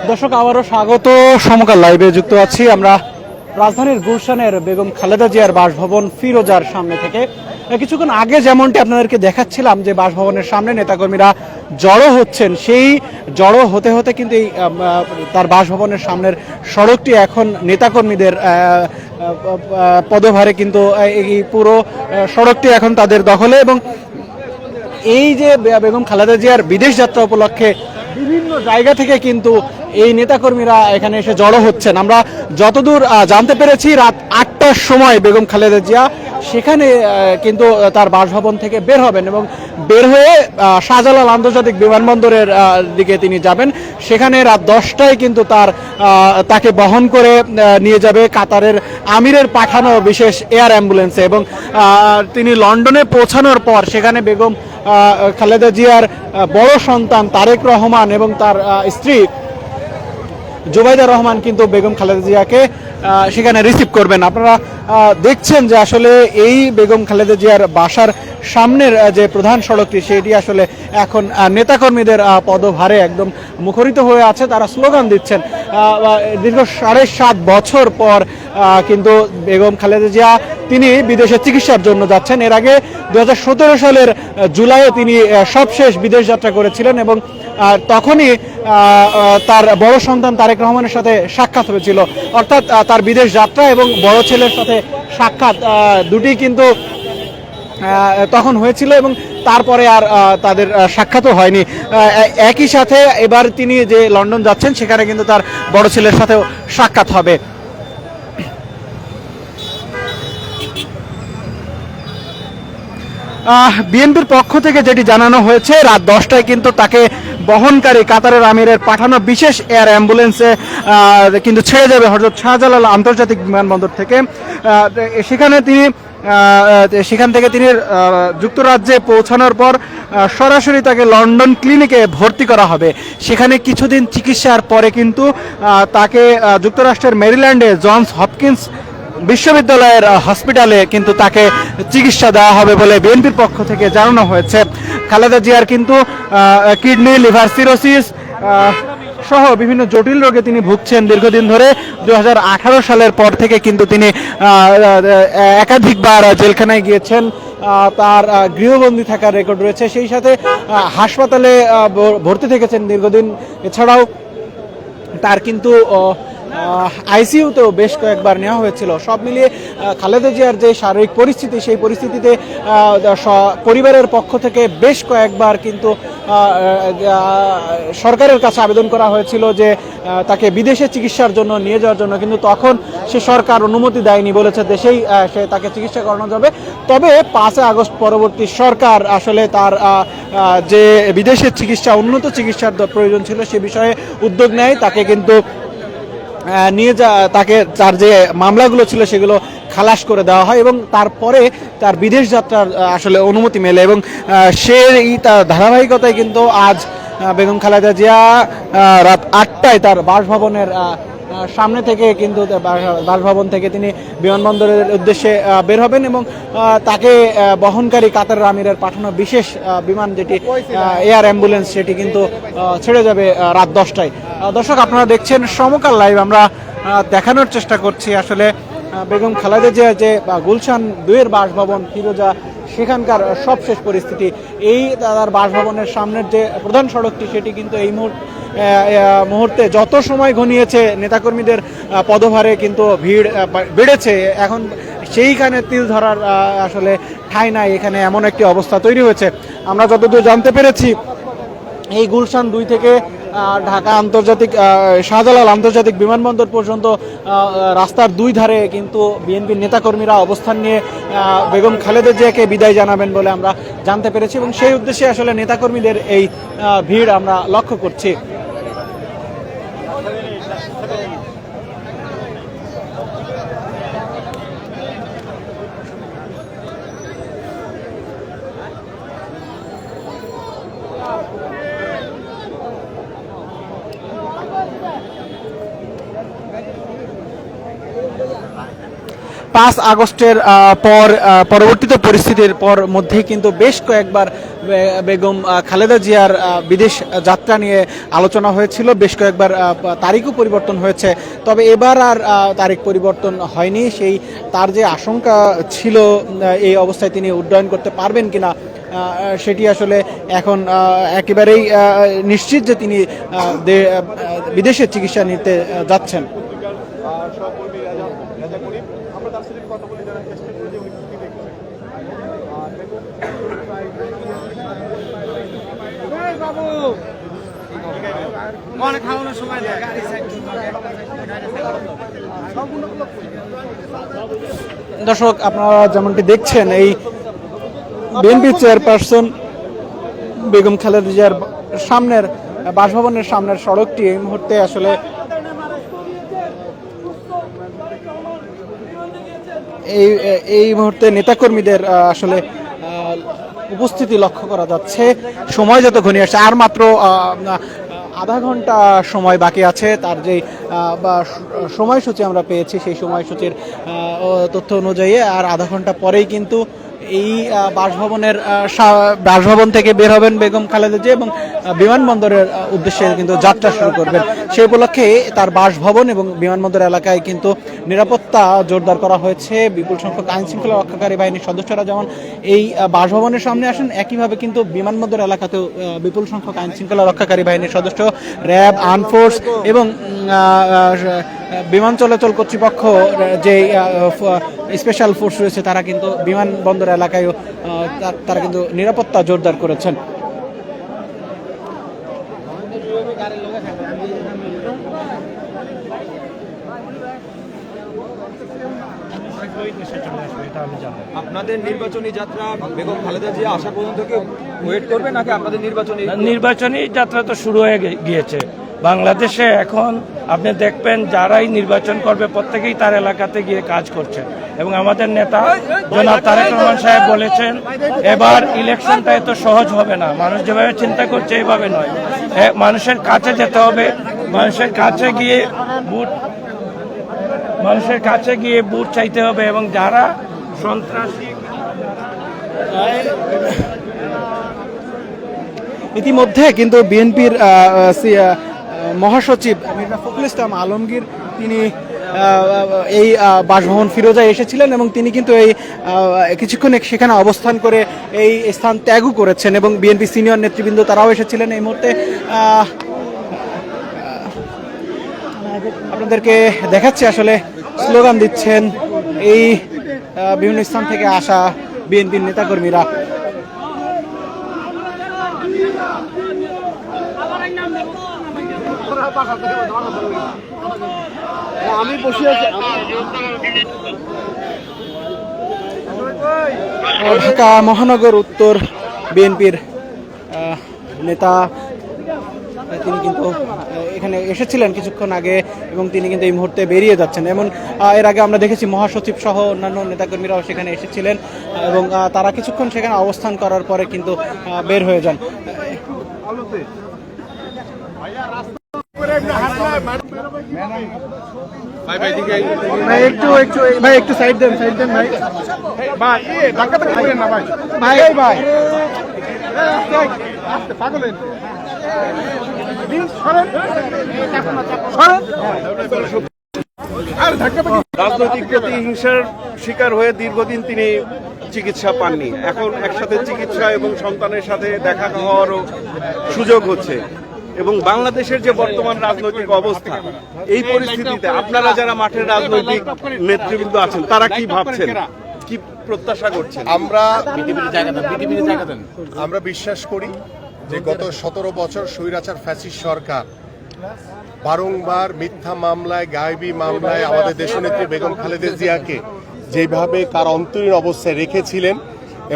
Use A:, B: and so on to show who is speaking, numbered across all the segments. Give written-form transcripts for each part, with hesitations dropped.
A: দর্শক আবারও স্বাগত, সমকাল লাইভে যুক্ত আছি আমরা রাজধানীর গুলশানের বেগম খালেদা জিয়ার বাসভবন ফিরোজার সামনে থেকে। কিছুক্ষণ আগে যেমনটি আপনাদেরকে দেখাচ্ছিলাম যে বাসভবনের সামনে নেতাকর্মীরা জড়ো হচ্ছেন, সেই জড়ো হতে হতে কিন্তু এই তার বাসভবনের সামনের সড়কটি এখন নেতাকর্মীদের পদভারে, কিন্তু এই পুরো সড়কটি এখন তাদের দখলে। এবং এই যে বেগম খালেদা জিয়ার বিদেশ যাত্রা উপলক্ষে বিভিন্ন জায়গা থেকে কিন্তু এই নেতাকর্মীরা এখানে এসে জড়ো হচ্ছেন। আমরা যতদূর জানতে পেরেছি রাত 8টার সময় বেগম খালেদা জিয়া সেখানে কিন্তু তার বাসভবন থেকে বের হবেন এবং বের হয়ে শাহজালাল আন্তর্জাতিক বিমানবন্দরের দিকে তিনি যাবেন। সেখানে রাত 10টায় কিন্তু তাকে বহন করে নিয়ে যাবে কাতারের আমিরের পাঠানো বিশেষ এয়ার অ্যাম্বুলেন্সে। এবং তিনি লন্ডনে পৌঁছানোর পর সেখানে বেগম খালেদা জিয়ার বড় সন্তান তারেক রহমান এবং তার স্ত্রী জুবাইদা রহমান কিন্তু বেগম খালেদা জিয়াকে সেখানে রিসিভ করবেন। আপনারা দেখছেন যে আসলে এই বেগম খালেদা জিয়ার বাসার সামনের যে প্রধান সড়কটি সেটি আসলে এখন নেতাকর্মীদের পদভারে একদম মুখরিত হয়ে আছে। তারা স্লোগান দিচ্ছেন। দীর্ঘ 7.5 বছর পর কিন্তু বেগম খালেদা জিয়া তিনি বিদেশে চিকিৎসার জন্য যাচ্ছেন। এর আগে 2017 সালের জুলাইয়ে তিনি সবশেষ বিদেশ যাত্রা করেছিলেন এবং তখনই তার বড় সন্তান তারেক রহমানের সাথে সাক্ষাৎ হয়েছিল। অর্থাৎ তার বিদেশ যাত্রা এবং বড় ছেলের সাথে সাক্ষাৎ দুটি কিন্তু তখন হয়েছিল এবং তারপরে আর তাদের সাক্ষাৎও হয়নি। একই সাথে এবার তিনি যে লন্ডন যাচ্ছেন সেখানে কিন্তু তার বড় ছেলের সাথেও সাক্ষাৎ হবে। বিএনপির পক্ষ থেকে যেটি জানানো হয়েছে, রাত 10টায় কিন্তু তাকে বহনকারী কাতারের আমিরের পাঠানো বিশেষ এয়ার অ্যাম্বুলেন্সে কিন্তু ছেড়ে যাবে হযরত শাহজালাল আন্তর্জাতিক বিমানবন্দর থেকে। সেখান থেকে তিনি যুক্তরাজ্যে পৌঁছানোর পর সরাসরি তাকে লন্ডন ক্লিনিকে ভর্তি করা হবে। সেখানে কিছুদিন চিকিৎসার পরে কিন্তু তাকে যুক্তরাষ্ট্রের মেরিল্যান্ডে জনস হপকিন্স বিশ্ববিদ্যালয়ের হসপিটালে কিন্তু তাকে চিকিৎসা দেওয়া হবে বলে বিএনপির পক্ষ থেকে জানানো হয়েছে। খালেদা জিয়ার কিন্তু কিডনি, লিভার সিরোসিস সহ বিভিন্ন জটিল রোগে তিনি ভুগছেন দীর্ঘদিন ধরে। 2018 সালের পর থেকে কিন্তু তিনি একাধিকবার জেলখানায় গিয়েছেন। তার গৃহবন্দী থাকার রেকর্ড রয়েছে, সেই সাথে হাসপাতালে ভর্তি থেকেছেন দীর্ঘদিন। এছাড়াও তার কিন্তু আইসিইউতেও বেশ কয়েকবার নেওয়া হয়েছিল। সব মিলিয়ে খালেদা জিয়ার যে শারীরিক পরিস্থিতি, সেই পরিস্থিতিতে পরিবারের পক্ষ থেকে বেশ কয়েকবার কিন্তু সরকারের কাছে আবেদন করা হয়েছিল যে তাকে বিদেশে চিকিৎসার জন্য নিয়ে যাওয়ার জন্য, কিন্তু তখন সে সরকার অনুমতি দেয়নি, বলেছে দেশেই সে তাকে চিকিৎসা করানো যাবে। তবে 5 আগস্ট পরবর্তী সরকার আসলে তার যে বিদেশের চিকিৎসা, উন্নত চিকিৎসার প্রয়োজন ছিল সে বিষয়ে উদ্যোগ নেয়। তাকে কিন্তু তার যে মামলাগুলো ছিল সেগুলো খালাস করে দেওয়া হয় এবং তারপরে তার বিদেশ যাত্রার আসলে অনুমতি মেলে। এবং তার ধারাবাহিকতায় কিন্তু আজ বেগম খালেদা জিয়া রাত 8টায় তার বাসভবনের সামনে থেকে কিন্তু বাসভবন থেকে তিনি বিমানবন্দরের উদ্দেশ্যে বের হবেন এবং তাকে বহনকারী কাতারের আমিরের পাঠানো বিশেষ বিমান, যেটি এয়ার অ্যাম্বুলেন্স, সেটি কিন্তু ছেড়ে যাবে রাত 10টায়। দর্শক আপনারা দেখছেন সমকাল লাইভ। আমরা দেখানোর চেষ্টা করছি আসলে বেগম খালেদা জিয়া যে গুলশান 2-এর বাসভবন ফিরোজা, সেখানকার সবশেষ পরিস্থিতি। এই তার বাসভবনের সামনের যে প্রধান সড়কটি সেটি কিন্তু এই মুহূর্তে যত সময় ঘনিয়েছে নেতাকর্মীদের পদভারে কিন্তু ভিড় বেড়েছে। এখন সেইখানে তিল ধরার আসলে ঠাঁই নাই, এখানে এমন একটি অবস্থা তৈরি হয়েছে। আমরা যতদূর জানতে পেরেছি এই গুলশান 2 থেকে ঢাকা আন্তর্জাতিক শাহজালাল আন্তর্জাতিক বিমানবন্দর পর্যন্ত রাস্তার 2 ধারে কিন্তু বিএনপির নেতাকর্মীরা অবস্থান নিয়ে বেগম খালেদা জিয়াকে বিদায় জানাবেন বলে আমরা জানতে পেরেছি এবং সেই উদ্দেশ্যে আসলে নেতাকর্মীদের এই ভিড় আমরা লক্ষ্য করছি। আগস্টের পরবর্তীতে পরিস্থিতির পর মধ্যেই কিন্তু বেশ কয়েকবার বেগম খালেদা জিয়ার বিদেশ যাত্রা নিয়ে আলোচনা হয়েছিল, বেশ কয়েকবার তারিখও পরিবর্তন হয়েছে, তবে এবার আর তারিখ পরিবর্তন হয়নি। সেই তার যে আশঙ্কা ছিল এই অবস্থায় তিনি উড্ডয়ন করতে পারবেন কিনা সেটি আসলে এখন একেবারেই নিশ্চিত যে তিনি বিদেশে চিকিৎসা নিতে যাচ্ছেন। দর্শক, আপনারা যেমনটি দেখছেন, এই বিএনপি চেয়ারপারসন বেগম খালেদা জিয়ার সামনের বাসভবনের সামনের সড়কটি এই মুহূর্তে আসলে এই মুহূর্তে নেতাকর্মীদের আসলে উপস্থিতি লক্ষ্য করা যাচ্ছে। সময় যত ঘনিয়ে আসছে, আর মাত্র আধা ঘন্টা সময় বাকি আছে। তার যে সময়সূচি আমরা পেয়েছি, সেই সময়সূচির তথ্য অনুযায়ী আর আধা ঘন্টা পরেই কিন্তু এই বাসভবন থেকে বের হবেন বেগম খালেদা জিয়া এবং বিমানবন্দরের উদ্দেশ্যে কিন্তু যাত্রা শুরু করবেন। সেই উপলক্ষে তার বাসভবন এবং বিমানবন্দর এলাকায় কিন্তু নিরাপত্তা জোরদার করা হয়েছে। বিপুল সংখ্যক আইন শৃঙ্খলা রক্ষাকারী বাহিনীর সদস্যরা যেমন এই বাসভবনের সামনে আসেন, একইভাবে কিন্তু বিমানবন্দর এলাকাতেও বিপুল সংখ্যক আইন শৃঙ্খলা রক্ষাকারী বাহিনীর সদস্য, র্যাব, আর্মফোর্স এবং বিমান চলাচল কর্তৃপক্ষ যে স্পেশাল ফোর্স রয়েছে তারা কিন্তু বিমানবন্দর এলাকায় তারা কিন্তু নিরাপত্তা জোরদার করেছেন।
B: আপনাদের নির্বাচনী যাত্রা বেগম খালেদা জিয়া আসা পর্যন্ত কি ওয়েট করবে নাকি আপনাদের
C: নির্বাচনী যাত্রা তো শুরু হয়ে গিয়েছে বাংলাদেশে। এখন আপনি দেখবেন যারাই নির্বাচন করবে প্রত্যেকেই তার এলাকাতে গিয়ে কাজ করছে এবং আমাদের নেতা জনাব তারেক রহমান সাহেব বলেছেন এবার ইলেকশনটা এত সহজ হবে না, মানুষ যেভাবে চিন্তা করছে এইভাবে নয়, মানুষের কাছে যেতে হবে, মানুষের কাছে গিয়ে ভোট চাইতে হবে এবং যারা সন্ত্রাসী
A: ইতিমধ্যে কিন্তু বিএনপির মহাসচিব মির্জা ফখরুল ইসলাম আলমগীর তিনি এই বাসভবন ফিরোজায় এসেছিলেন এবং তিনি কিন্তু এই কিছুক্ষণ সেখানে অবস্থান করে এই স্থান ত্যাগও করেছেন এবং বিএনপি সিনিয়র নেতৃবৃন্দ তারাও এসেছিলেন। এই মুহূর্তে আপনাদেরকে দেখাচ্ছি আসলে স্লোগান দিচ্ছেন এই বিভিন্ন স্থান থেকে আসা বিএনপির নেতাকর্মীরা। আমি বসে আছি ঢাকা মহানগর উত্তর বিএনপির নেতা, তিনি কিন্তু এখানে এসেছিলেন কিছুক্ষণ আগে এবং তিনি কিন্তু এই মুহূর্তে বেরিয়ে যাচ্ছেন। এমন এর আগে আমরা দেখেছি মহাসচিব সহ অন্যান্য নেতাকর্মীরাও সেখানে এসেছিলেন এবং তারা কিছুক্ষণ সেখানে অবস্থান করার পরে কিন্তু বের হয়ে যান। একটু সাইড দেন ভাই।
D: রাজনৈতিক প্রতিহিংসার শিকার হয়ে দীর্ঘদিন তিনি চিকিৎসা পাননি, এখন একসাথে চিকিৎসা এবং সন্তানের সাথে দেখা হওয়ারও সুযোগ হচ্ছে। এবং বাংলাদেশের যে বর্তমান রাজনৈতিক অবস্থা, এই পরিস্থিতিতে আপনারা যারা মাঠের রাজনৈতিক নেতৃবৃন্দ আছেন তারা কি ভাবছেন, কি প্রত্যাশা করছেন?
E: আমরা বিশ্বাস করি যে গত 17 বছর স্বৈরাচার ফ্যাসিস্ট সরকার বারংবার মিথ্যা মামলায়, গায়েবী মামলায় আমাদের দেশনেত্রী বেগম খালেদা জিয়াকে যেভাবে কার অন্তরীণ অবস্থায় রেখেছিলেন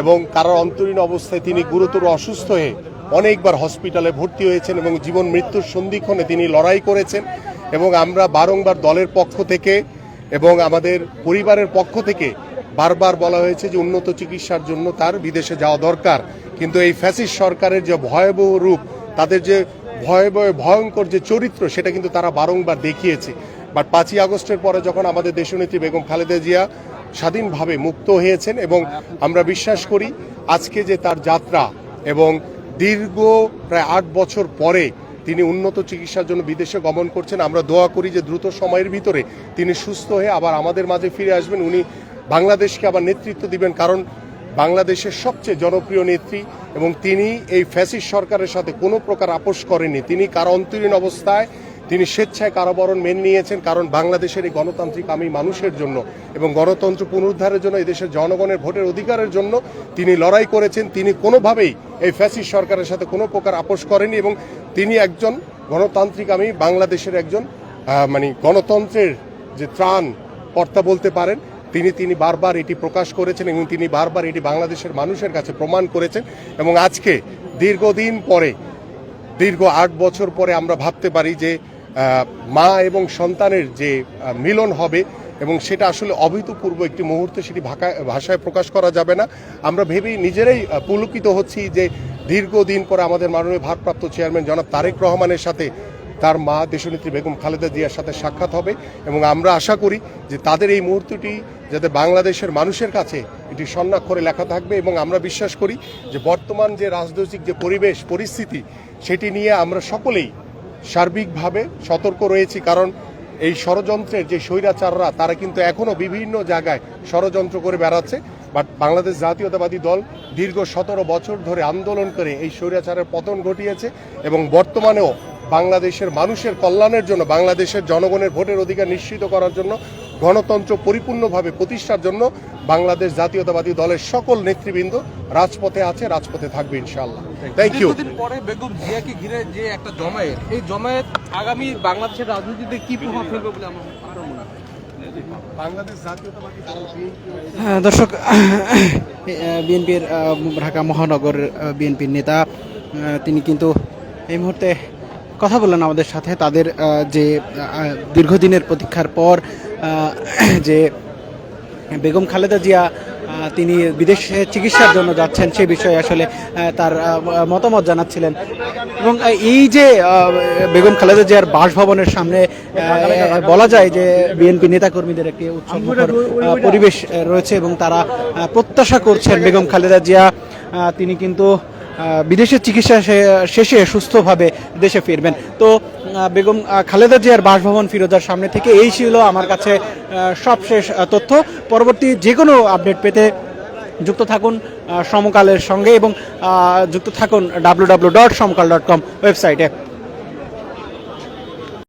E: এবং কার অন্তরীণ অবস্থায় তিনি গুরুতর অসুস্থ হয়ে অনেকবার হসপিটালে ভর্তি হয়েছেন এবং জীবন মৃত্যুর সন্ধিক্ষণে তিনি লড়াই করেছেন। এবং আমরা বারংবার দলের পক্ষ থেকে এবং আমাদের পরিবারের পক্ষ থেকে বারবার বলা হয়েছে যে উন্নত চিকিৎসার জন্য তার বিদেশে যাওয়া দরকার, কিন্তু এই ফ্যাসিস্ট সরকারের যে ভয়াবহ রূপ, তাদের যে ভয়ঙ্কর যে চরিত্র, সেটা কিন্তু তারা বারংবার দেখিয়েছে। বাট 5ই আগস্টের পরে যখন আমাদের দেশনেত্রী বেগম খালেদা জিয়া স্বাধীনভাবে মুক্ত হয়েছেন এবং আমরা বিশ্বাস করি আজকে যে তার যাত্রা এবং দীর্ঘ প্রায় 8 বছর পরে তিনি উন্নত চিকিৎসার জন্য বিদেশে গমন করছেন। আমরা দোয়া করি যে দ্রুত সময়ের ভিতরে তিনি সুস্থ হয়ে আবার আমাদের মাঝে ফিরে আসবেন, উনি বাংলাদেশকে আবার নেতৃত্ব দিবেন, কারণ বাংলাদেশের সবচেয়ে জনপ্রিয় নেত্রী এবং তিনি এই ফ্যাসিস্ট সরকারের সাথে কোনো প্রকার আপোষ করেননি। তিনি কারো অন্তরীণ অবস্থায় তিনি স্বেচ্ছায় কারাবরণ মেনে নিয়েছেন, কারণ বাংলাদেশের এই গণতান্ত্রিক আমি মানুষের জন্য এবং গণতন্ত্র পুনরুদ্ধারের জন্য, এই দেশের জনগণের ভোটের অধিকারের জন্য তিনি লড়াই করেছেন। তিনি কোনোভাবেই এই ফ্যাসিস্ট সরকারের সাথে কোনো প্রকার আপোষ করেননি এবং তিনি একজন গণতান্ত্রিক আমি বাংলাদেশের একজন গণতন্ত্রের যে ত্রাণ কর্তা বলতে পারেন। তিনি বারবার এটি প্রকাশ করেছেন এবং তিনি বারবার এটি বাংলাদেশের মানুষের কাছে প্রমাণ করেছেন এবং আজকে দীর্ঘদিন পরে, দীর্ঘ 8 বছর পরে আমরা ভাবতে পারি যে মা এবং সন্তানের যে মিলন হবে এবং সেটা আসলে অভূতপূর্ব একটি মুহূর্তে, সেটি ভাষায় প্রকাশ করা যাবে না। আমরা ভেবেই নিজেরাই পুলকিত হচ্ছি যে দীর্ঘদিন পরে আমাদের মাননীয় ভারপ্রাপ্ত চেয়ারম্যান জনাব তারেক রহমানের সাথে তার মা দেশনেত্রী বেগম খালেদা জিয়ার সাথে সাক্ষাৎ হবে এবং আমরা আশা করি যে তাদের এই মুহূর্তটি যাতে বাংলাদেশের মানুষের কাছে এটি স্বর্ণাক্ষরে লেখা থাকবে এবং আমরা বিশ্বাস করি যে বর্তমান যে রাজনৈতিক যে পরিস্থিতি সেটি নিয়ে আমরা সকলেই সার্বিকভাবে সতর্ক রয়েছি, কারণ এই ষড়যন্ত্রের যে স্বৈরাচাররা তারা কিন্তু এখনো বিভিন্ন জায়গায় ষড়যন্ত্র করে বেড়াচ্ছে। বাট বাংলাদেশ জাতীয়তাবাদী দল দীর্ঘ 17 বছর ধরে আন্দোলন করে এই স্বৈরাচারের পতন ঘটিয়েছে এবং বর্তমানেও বাংলাদেশের মানুষের কল্যাণের জন্য, বাংলাদেশের জনগণের ভোটের অধিকার নিশ্চিত করার জন্য, গণতন্ত্র পরিপূর্ণভাবে প্রতিষ্ঠার জন্য বাংলাদেশ জাতীয়তাবাদী দলের সকল নেতৃবৃন্দ রাজপথে আছে, রাজপথে থাকবে ইনশাআল্লাহ। Thank you.
B: কিছুদিন পরে বেগম জিয়াকে ঘিরে যে একটা জমায়েত, এই জমায়েত আগামী বাংলাদেশের রাজনীতিতে কি প্রভাব ফেলবে বলে আমার মনে হয়?
E: বাংলাদেশ জাতীয়তাবাদী দল
A: দর্শক, বিএনপির ঢাকা মহানগর বিএনপির নেতা তিনি কিন্তু এই মুহূর্তে কথা বললেন আমাদের সাথে। তাদের যে দীর্ঘদিনের প্রতীক্ষার পর যে বেগম খালেদা জিয়া তিনি বিদেশে চিকিৎসার জন্য যাচ্ছেন সে বিষয়ে আসলে তার মতামত জানাচ্ছিলেন এবং এই যে বেগম খালেদা জিয়ার বাসভবনের সামনে বলা যায় যে বিএনপি নেতাকর্মীদের একটি উৎসবমুখর পরিবেশ রয়েছে এবং তারা প্রত্যাশা করছেন বেগম খালেদা জিয়া তিনি কিন্তু বিদেশের চিকিৎসা শেষে সুস্থভাবে দেশে ফিরবেন। তো বেগম খালেদা জিয়ার বাসভবন ফিরোজার সামনে থেকে এই ছিল আমার কাছে সবশেষ তথ্য। পরবর্তী যে কোনো আপডেট পেতে যুক্ত থাকুন সমকালের সঙ্গে এবং যুক্ত থাকুন www.সমকাল.com ওয়েবসাইটে।